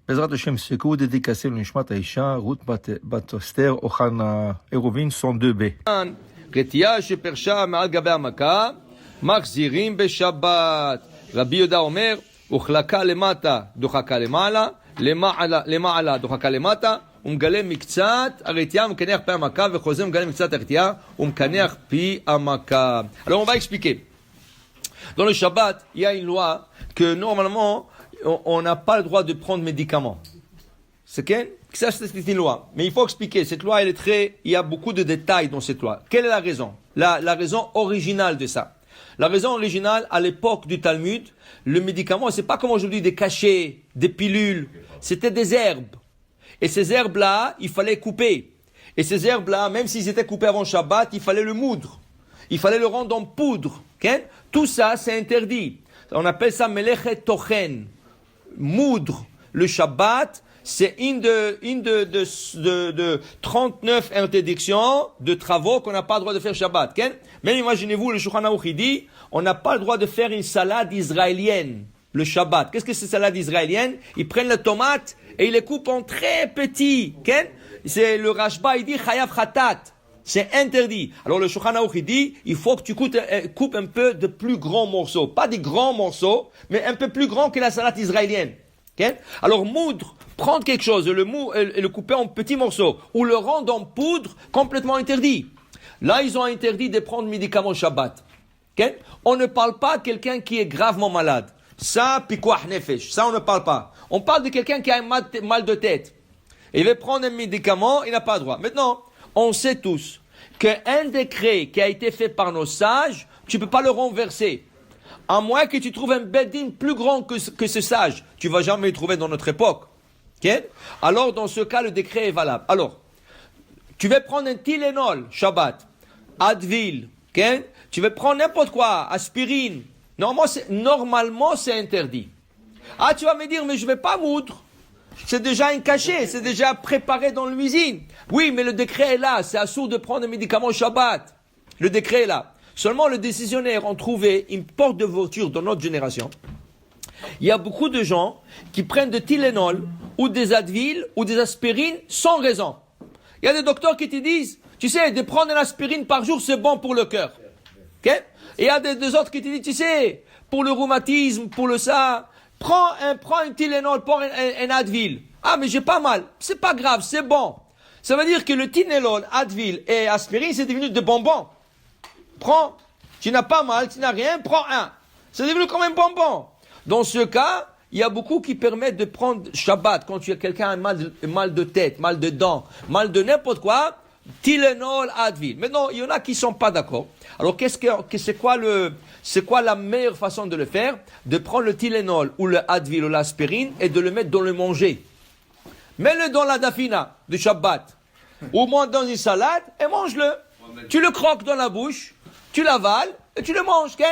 בעזרת השם, סיכוי דדיקסל לנשמת האישה, רות בת אסתר, אוחנה עירובין, סון דבה. רתיעה שפרשה מעל גבי המכה, מחזירים בשבת. רבי יהודה אומר, הוחלקה למטה, דוחקה למעלה, למעלה, דוחקה למטה, ומגלה מקצת הרתיעה, ומקנח פי המכה, וחוזר ומגלה מקצת הרתיעה, ומקנח פי המכה. Alors on va expliquer. Dans le Shabbat, il y a une loi que normalement, on n'a pas le droit de prendre médicaments. C'est que ça, c'est une loi. Mais il faut expliquer. Cette loi, il y a beaucoup de détails dans cette loi. Quelle est la raison? La raison originale de ça. La raison originale, à l'époque du Talmud, le médicament, c'est pas comme aujourd'hui des cachets, des pilules. C'était des herbes. Et ces herbes-là, il fallait couper. Et ces herbes-là, même s'ils étaient coupés avant Shabbat, il fallait le moudre. Il fallait le rendre en poudre. Okay? Tout ça, c'est interdit. On appelle ça melechet tochen. Moudre le Shabbat, c'est une de 39 interdictions de travaux qu'on n'a pas le droit de faire Shabbat. Okay? Même imaginez-vous, le Shulchan Aruch dit, on n'a pas le droit de faire une salade israélienne le Shabbat. Qu'est-ce que c'est salade israélienne? Ils prennent les tomates et ils les coupent en très petits. Okay? C'est le Rashba, il dit chayav khatat. C'est interdit. Alors le Shulchan Aruch dit, il faut que tu coupes un peu de plus grands morceaux. Pas des grands morceaux, mais un peu plus grands que la salade israélienne. Okay? Alors moudre, prendre quelque chose, et le couper en petits morceaux, ou le rendre en poudre, complètement interdit. Là, ils ont interdit de prendre médicaments Shabbat. Okay? On ne parle pas de quelqu'un qui est gravement malade. Ça, pikuach nefesh. Ça, on ne parle pas. On parle de quelqu'un qui a un mal de tête. Il veut prendre un médicament, il n'a pas le droit. Maintenant, on sait tous qu'un décret qui a été fait par nos sages, tu ne peux pas le renverser. À moins que tu trouves un beddin plus grand que ce sage. Tu ne vas jamais le trouver dans notre époque. Okay? Alors, dans ce cas, le décret est valable. Alors, tu veux prendre un Tylenol, Shabbat, Advil, okay? Tu veux prendre n'importe quoi, aspirine. Normalement, c'est interdit. Ah, tu vas me dire, mais je ne vais pas moudre. C'est déjà un cachet, c'est déjà préparé dans l'usine. Oui, mais le décret est là, c'est assourd de prendre un médicament Shabbat. Le décret est là. Seulement, les décisionnaires ont trouvé une porte de voiture dans notre génération. Il y a beaucoup de gens qui prennent de Tylenol ou des Advil ou des aspirines sans raison. Il y a des docteurs qui te disent, tu sais, de prendre une aspirine par jour, c'est bon pour le cœur. Okay? Et il y a des autres qui te disent, tu sais, pour le rhumatisme, pour le ça, prends un Tylenol, prends un Advil. Ah, mais j'ai pas mal. C'est pas grave, c'est bon. Ça veut dire que le Tylenol, Advil et aspirine, c'est devenu des bonbons. Prends. Tu n'as pas mal, tu n'as rien, prends un. C'est devenu comme un bonbon. Dans ce cas, il y a beaucoup qui permettent de prendre Shabbat quand tu as quelqu'un a mal de tête, mal de dents, mal de n'importe quoi, Tylenol, Advil. Maintenant, il y en a qui sont pas d'accord. Alors, c'est quoi la meilleure façon de le faire? De prendre le Tylenol ou le Advil ou l'aspirine et de le mettre dans le manger. Mets-le dans la dafina de Shabbat. Ou moins dans une salade et mange-le. Tu le croques dans la bouche, tu l'avales et tu le manges. Okay?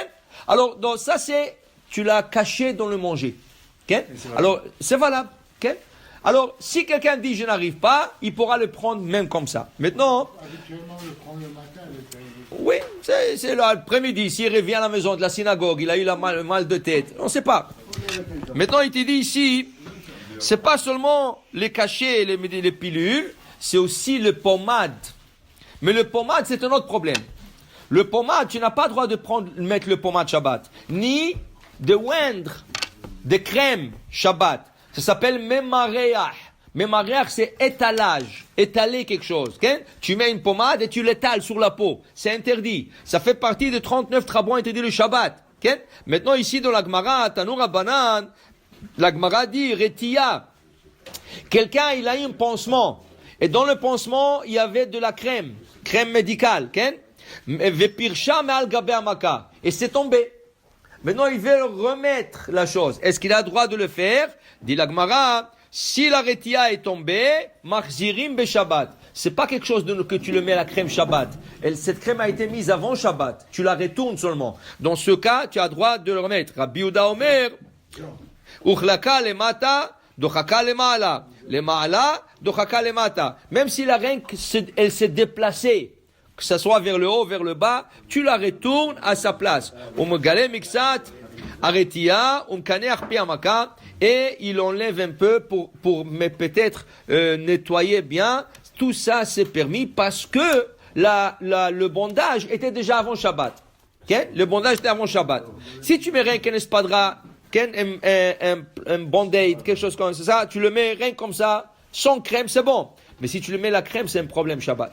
Alors, donc, ça c'est, tu l'as caché dans le manger. Okay? Alors, c'est valable. Okay? Alors, si quelqu'un dit je n'arrive pas, il pourra le prendre même comme ça. Maintenant, habituellement, le prendre le matin. oui, c'est l'après-midi. S'il revient à la maison de la synagogue, il a eu le mal de tête. On ne sait pas. Maintenant, il te dit ici, c'est pas seulement les cachets et les pilules, c'est aussi le pommade. Mais le pommade, c'est un autre problème. Le pommade, tu n'as pas le droit de mettre le pommade Shabbat. Ni de oindre des crèmes Shabbat. Ça s'appelle memareach. Memareach, c'est étalage. Étaler quelque chose. Okay? Tu mets une pommade et tu l'étales sur la peau. C'est interdit. Ça fait partie de 39 travaux interdits le Shabbat. Okay? Maintenant, ici, dans la Gemara, Tanoura Banan, la Gemara dit, Retia. Quelqu'un, il a eu un pansement. Et dans le pansement, il y avait de la crème médicale. Okay? Et c'est tombé. Maintenant, il veut remettre la chose. Est-ce qu'il a le droit de le faire? Dit la Gemara, si la retia est tombée, machzirim be Shabbat. C'est pas quelque chose que tu le mets à la crème Shabbat. Cette crème a été mise avant Shabbat. Tu la retournes seulement. Dans ce cas, tu as le droit de le remettre. Rabbi Yehuda Omer, uchlaka lemata, dochaka lemala. Lemala, dochaka lemata. Même si la reine, elle s'est déplacée, que ce soit vers le haut, vers le bas, tu la retournes à sa place. Umegale miksat Aretia, umkaneach pi amaka, et il enlève un peu pour mais peut-être nettoyer bien. Tout ça c'est permis parce que le bondage était déjà avant Shabbat. Okay? Le bondage était avant Shabbat. Si tu mets rien qu'un espadra, un band-aid, quelque chose comme ça, tu le mets rien comme ça, sans crème, c'est bon. Mais si tu le mets la crème, c'est un problème Shabbat.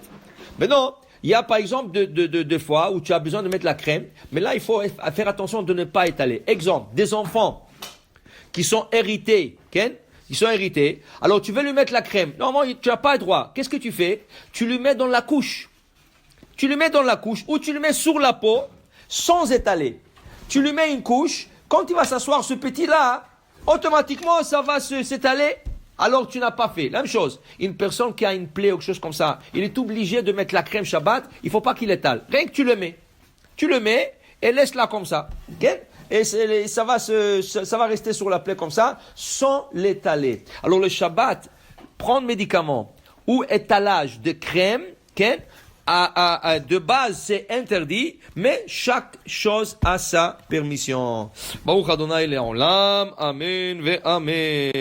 Mais non, il y a par exemple deux fois où tu as besoin de mettre la crème, mais là il faut faire attention de ne pas étaler. Exemple, des enfants qui sont hérités, ils sont hérités, alors tu veux lui mettre la crème. Normalement, tu n'as pas le droit. Qu'est-ce que tu fais? Tu le mets dans la couche. Tu le mets dans la couche ou tu le mets sur la peau sans étaler. Tu lui mets une couche, quand il va s'asseoir ce petit-là, automatiquement ça va s'étaler, alors tu n'as pas fait. La même chose, une personne qui a une plaie ou quelque chose comme ça, il est obligé de mettre la crème Shabbat, il ne faut pas qu'il étale. Rien que tu le mets. Tu le mets et laisse-la comme ça. Okay? Et ça va rester sur la plaie comme ça, sans l'étaler. Alors le Shabbat, prendre médicaments ou étalage de crème, okay? De base, c'est interdit, mais chaque chose a sa permission. Baruch Adonai Le'olam, Amen ve Amen.